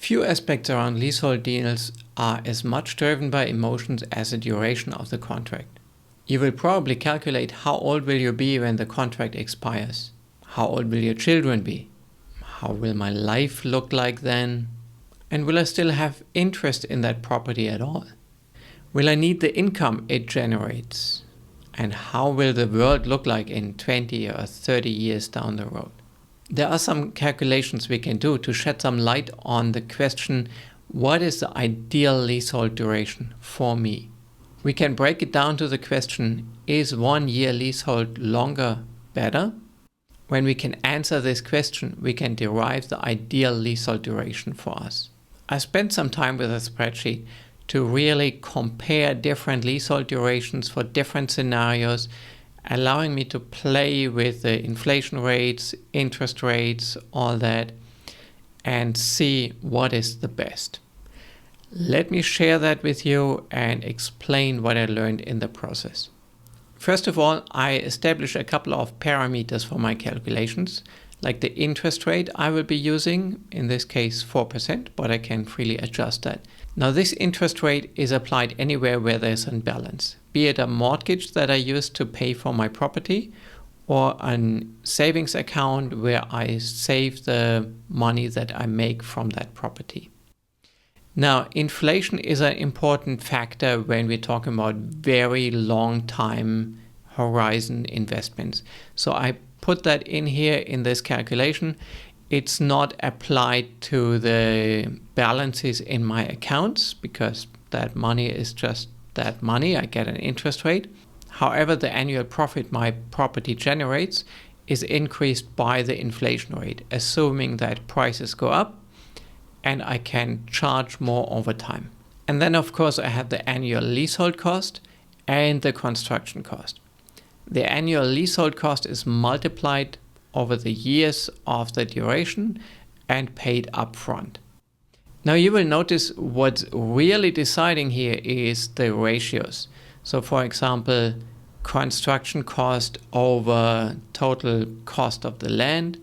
Few aspects around leasehold deals are as much driven by emotions as the duration of the contract. You will probably calculate how old will you be when the contract expires. How old will your children be? How will my life look like then? And will I still have interest in that property at all? Will I need the income it generates? And how will the world look like in 20 or 30 years down the road? There are some calculations we can do to shed some light on the question, what is the ideal leasehold duration for me? We can break it down to the question, is 1 year leasehold longer better? When we can answer this question, we can derive the ideal leasehold duration for us. I spent some time with a spreadsheet to really compare different leasehold durations for different scenarios, allowing me to play with the inflation rates, interest rates, all that, and see what is the best. Let me share that with you and explain what I learned in the process. First of all, I established a couple of parameters for my calculations, like the interest rate I will be using, in this case 4%, but I can freely adjust that. Now this interest rate is applied anywhere where there's an balance, be it a mortgage that I use to pay for my property or a savings account where I save the money that I make from that property. Now, inflation is an important factor when we're talking about very long time horizon investments. So I put that in here in this calculation. It's not applied to the balances in my accounts because that money is just that money. I get an interest rate. However, the annual profit my property generates is increased by the inflation rate, assuming that prices go up and I can charge more over time. And then, of course, I have the annual leasehold cost and the construction cost. The annual leasehold cost is multiplied over the years of the duration and paid upfront. Now you will notice what's really deciding here is the ratios. So for example, construction cost over total cost of the land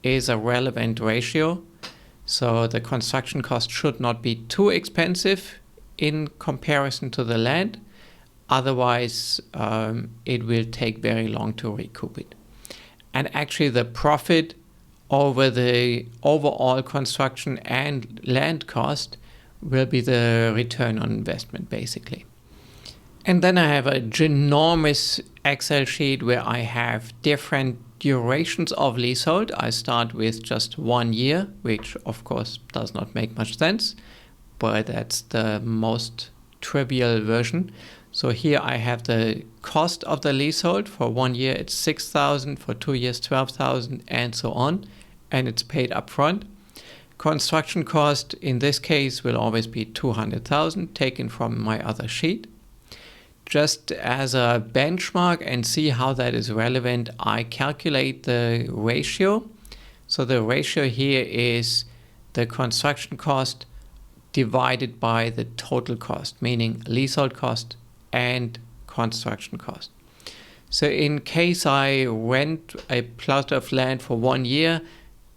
is a relevant ratio. So the construction cost should not be too expensive in comparison to the land. Otherwise, it will take very long to recoup it. And actually the profit over the overall construction and land cost will be the return on investment, basically. And then I have a ginormous Excel sheet where I have different durations of leasehold. I start with just 1 year, which of course does not make much sense, but that's the most trivial version. So here I have the cost of the leasehold. For 1 year it's 6,000, for 2 years 12,000, and so on, and it's paid upfront. Construction cost in this case will always be 200,000, taken from my other sheet. Just as a benchmark and see how that is relevant, I calculate the ratio. So the ratio here is the construction cost divided by the total cost, meaning leasehold cost and construction cost. So in case I rent a plot of land for 1 year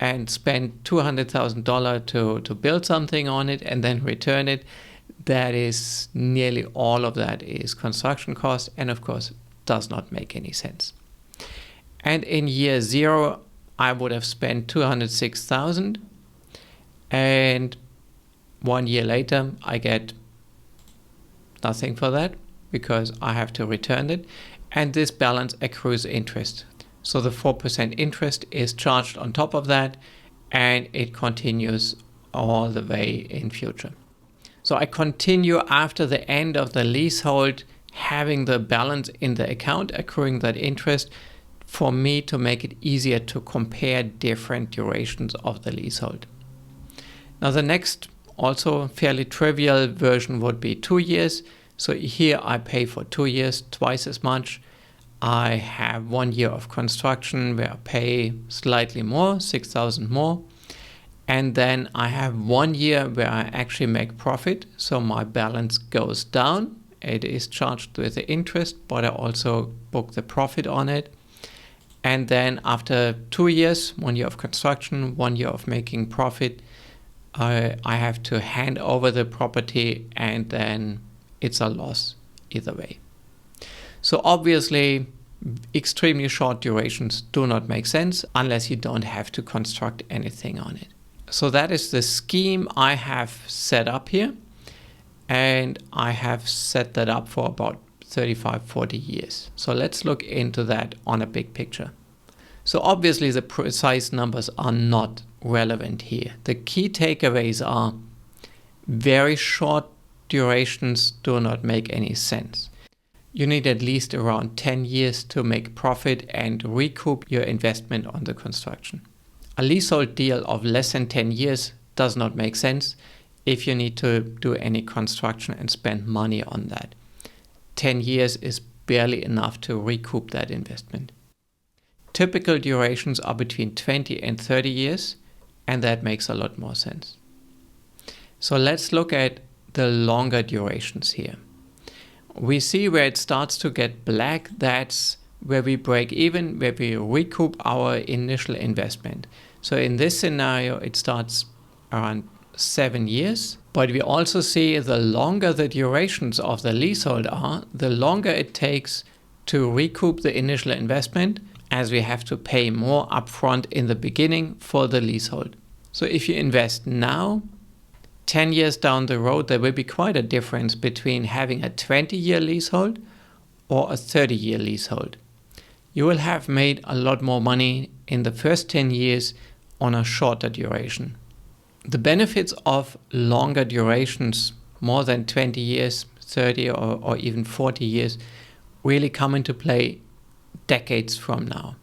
and spend $200,000 to build something on it and then return it, that is nearly all of that is construction cost, and of course does not make any sense. And in year 0 I would have spent 206,000, and 1 year later I get nothing for that because I have to return it, and this balance accrues interest. So the 4% interest is charged on top of that, and it continues all the way in future. So I continue after the end of the leasehold having the balance in the account, accruing that interest, for me to make it easier to compare different durations of the leasehold. Now the next, also fairly trivial version would be 2 years. So here I pay for 2 years, twice as much. I have 1 year of construction where I pay slightly more, 6,000 more. And then I have 1 year where I actually make profit. So my balance goes down. It is charged with the interest, but I also book the profit on it. And then after 2 years, 1 year of construction, 1 year of making profit, I have to hand over the property and then it's a loss either way. So obviously, extremely short durations do not make sense unless you don't have to construct anything on it. So that is the scheme I have set up here. And I have set that up for about 35, 40 years. So let's look into that on a big picture. So obviously the precise numbers are not relevant here. The key takeaways are very short durations do not make any sense. You need at least around 10 years to make profit and recoup your investment on the construction. A leasehold deal of less than 10 years does not make sense if you need to do any construction and spend money on that. 10 years is barely enough to recoup that investment. Typical durations are between 20 and 30 years, and that makes a lot more sense. So let's look at the longer durations here. We see where it starts to get black, that's where we break even, where we recoup our initial investment. So in this scenario, it starts around 7 years, but we also see the longer the durations of the leasehold are, the longer it takes to recoup the initial investment, as we have to pay more upfront in the beginning for the leasehold. So if you invest now, 10 years down the road, there will be quite a difference between having a 20-year leasehold or a 30-year leasehold. You will have made a lot more money in the first 10 years on a shorter duration. The benefits of longer durations, more than 20 years, 30 or even 40 years, really come into play decades from now.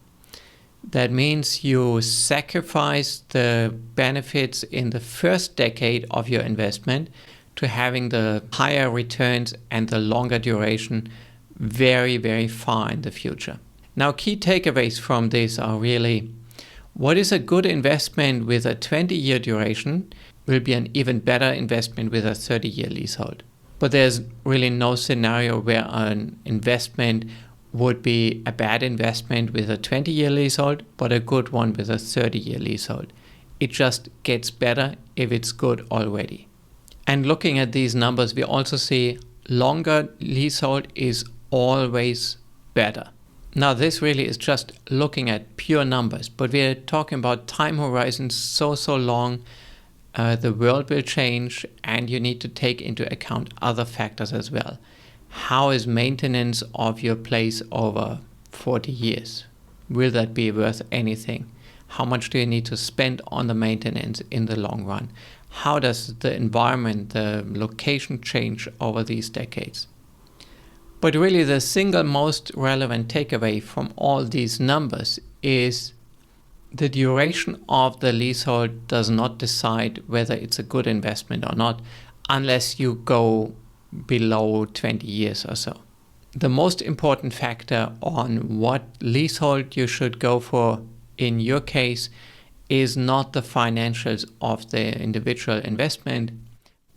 That means you sacrifice the benefits in the first decade of your investment to having the higher returns and the longer duration very, very far in the future. Now, key takeaways from this are really, what is a good investment with a 20-year duration will be an even better investment with a 30-year leasehold. But there's really no scenario where an investment would be a bad investment with a 20-year leasehold, but a good one with a 30-year leasehold. It just gets better if it's good already. And looking at these numbers, we also see longer leasehold is always better. Now, this really is just looking at pure numbers, but we're talking about time horizons so long. The world will change and you need to take into account other factors as well. How is maintenance of your place over 40 years? Will that be worth anything? How much do you need to spend on the maintenance in the long run? How does the environment, the location change over these decades? But really the single most relevant takeaway from all these numbers is the duration of the leasehold does not decide whether it's a good investment or not, unless you go below 20 years or so. The most important factor on what leasehold you should go for in your case is not the financials of the individual investment,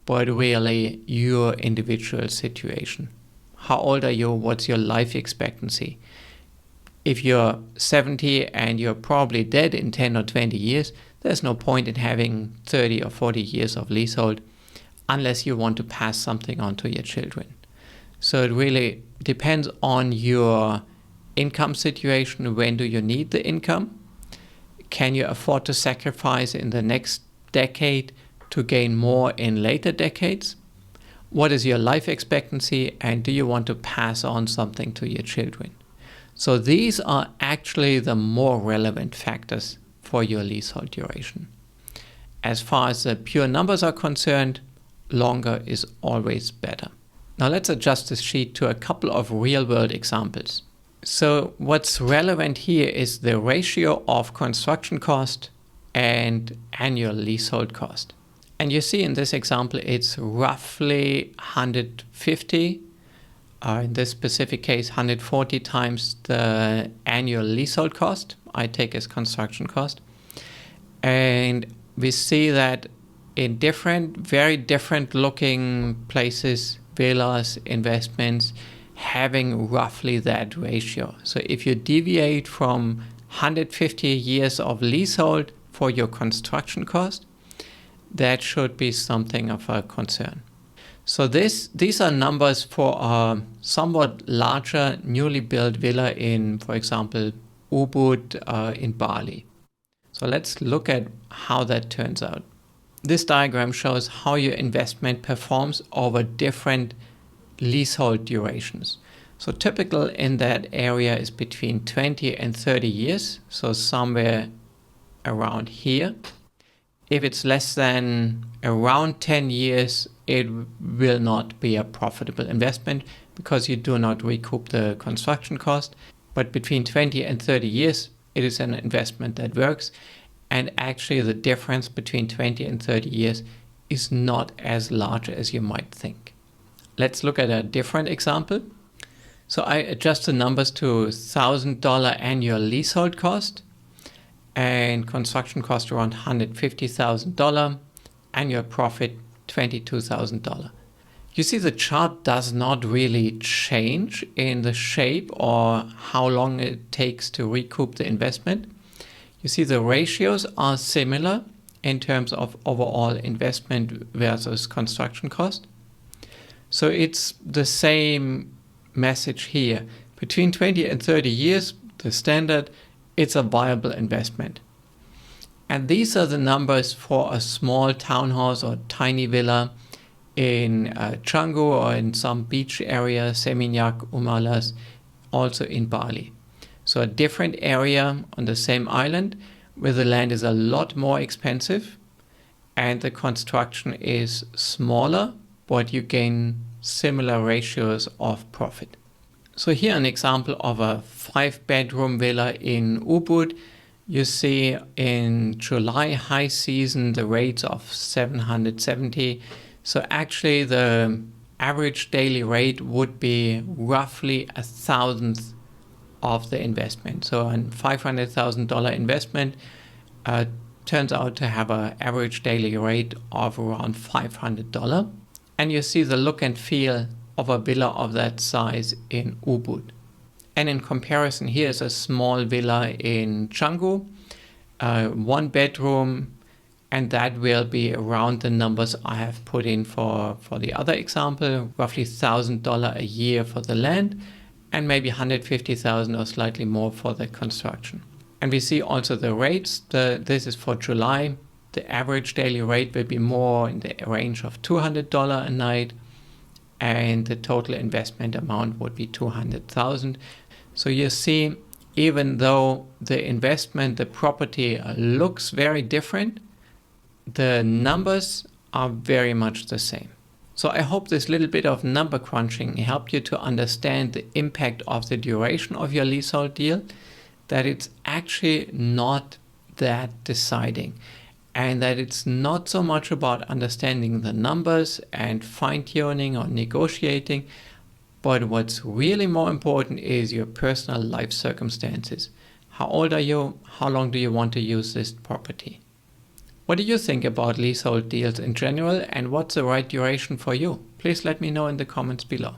but really your individual situation. How old are you? What's your life expectancy? If you're 70 and you're probably dead in 10 or 20 years, there's no point in having 30 or 40 years of leasehold unless you want to pass something on to your children. So it really depends on your income situation. When do you need the income? Can you afford to sacrifice in the next decade to gain more in later decades? What is your life expectancy, and do you want to pass on something to your children? So these are actually the more relevant factors for your leasehold duration. As far as the pure numbers are concerned, longer is always better. Now let's adjust this sheet to a couple of real-world examples. So what's relevant here is the ratio of construction cost and annual leasehold cost. And you see in this example, it's roughly 150, in this specific case, 140 times the annual leasehold cost I take as construction cost. And we see that in very different looking places, villas, investments, having roughly that ratio. So if you deviate from 150 years of leasehold for your construction cost, that should be something of a concern. So these are numbers for a somewhat larger newly built villa in, for example, Ubud in Bali. So let's look at how that turns out. This diagram shows how your investment performs over different leasehold durations. So typical in that area is between 20 and 30 years, so somewhere around here. If it's less than around 10 years, it will not be a profitable investment because you do not recoup the construction cost. But between 20 and 30 years, it is an investment that works. And actually the difference between 20 and 30 years is not as large as you might think. Let's look at a different example. So I adjust the numbers to $1,000 annual leasehold cost and construction cost around $150,000, annual profit $22,000. You see the chart does not really change in the shape or how long it takes to recoup the investment. You see the ratios are similar in terms of overall investment versus construction cost. So it's the same message here. Between 20 and 30 years, the standard, it's a viable investment. And these are the numbers for a small townhouse or tiny villa in Canggu or in some beach area, Seminyak, Umalas, also in Bali. So a different area on the same island where the land is a lot more expensive and the construction is smaller, but you gain similar ratios of profit. So here an example of a 5-bedroom villa in Ubud. You see in July high season the rates of 770. So actually the average daily rate would be roughly 1,000th of the investment. So a $500,000 investment turns out to have an average daily rate of around $500. And you see the look and feel of a villa of that size in Ubud. And in comparison, here is a small villa in Canggu, 1 bedroom, and that will be around the numbers I have put in for the other example, roughly $1,000 a year for the land, and maybe $150,000 or slightly more for the construction. And we see also the rates. This is for July. The average daily rate will be more in the range of $200 a night, and the total investment amount would be $200,000. So you see, even though the investment, the property looks very different, the numbers are very much the same. So I hope this little bit of number crunching helped you to understand the impact of the duration of your leasehold deal, that it's actually not that deciding, and that it's not so much about understanding the numbers and fine-tuning or negotiating, but what's really more important is your personal life circumstances. How old are you? How long do you want to use this property? What do you think about leasehold deals in general, and what's the right duration for you? Please let me know in the comments below.